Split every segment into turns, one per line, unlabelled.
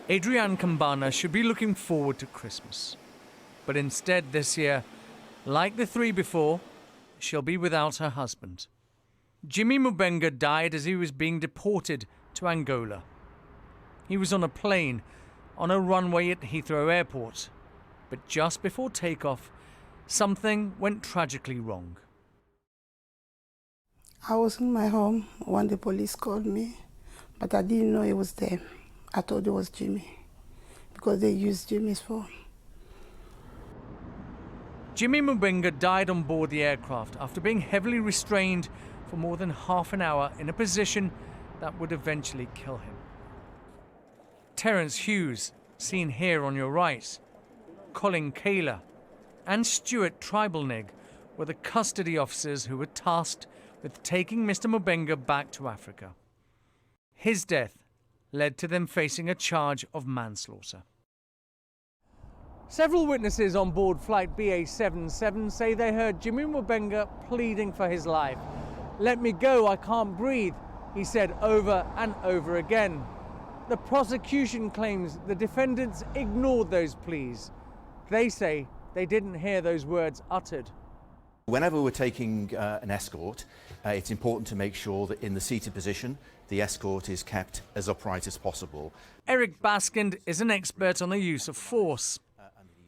Adrienne Kambana should be looking forward to Christmas. But instead this year, like the three before, she'll be without her husband. Jimmy Mubenga died as he was being deported to Angola. He was on a plane on a runway at Heathrow Airport. But just before takeoff, something went tragically wrong.
I was in my home when the police called me, but I didn't know it was them. I thought it was Jimmy, because they used Jimmy's phone.
Jimmy Mubenga died on board the aircraft after being heavily restrained for more than half an hour in a position that would eventually kill him. Terence Hughes, seen here on your right, Colin Kaler, and Stuart Tribalnig were the custody officers who were tasked with taking Mr. Mubenga back to Africa. His death led to them facing a charge of manslaughter. Several witnesses on board flight BA77 say they heard Jimmy Mubenga pleading for his life. "Let me go, I can't breathe," he said over and over again. The prosecution claims the defendants ignored those pleas. They say they didn't hear those words uttered.
Whenever we're taking an escort, it's important to make sure that in the seated position, the escort is kept as upright as possible.
Eric Baskind is an expert on the use of force.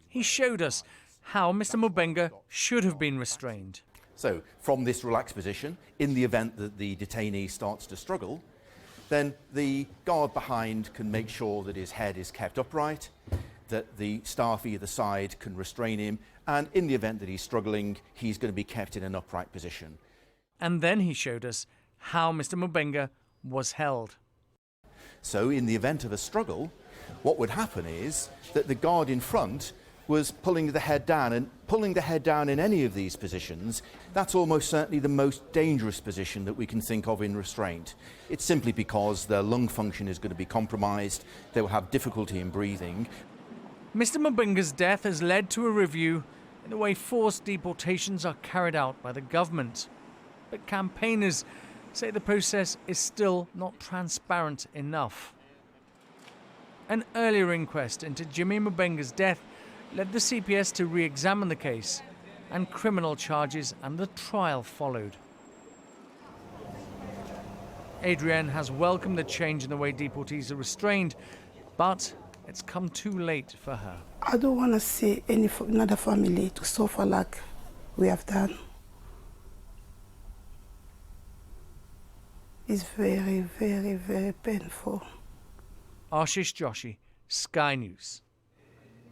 He showed us how Mr. Mubenga should have been restrained.
So, from this relaxed position, in the event that the detainee starts to struggle, then the guard behind can make sure that his head is kept upright, that the staff either side can restrain him, and in the event that he's struggling, he's going to be kept in an upright position.
And then he showed us how Mr. Mubenga was held.
So, in the event of a struggle, what would happen is that the guard in front was pulling the head down, and pulling the head down in any of these positions, that's almost certainly the most dangerous position that we can think of in restraint. It's simply because their lung function is going to be compromised, they will have difficulty in breathing.
Mr. Mubenga's death has led to a review in the way forced deportations are carried out by the government. But campaigners say the process is still not transparent enough. An earlier inquest into Jimmy Mubenga's death led the CPS to re-examine the case, and criminal charges and the trial followed. Adrienne has welcomed the change in the way deportees are restrained, but it's come too late for her.
I don't want to see another family to suffer like we have done. It's very, very, very painful.
Ashish Joshi, Sky News.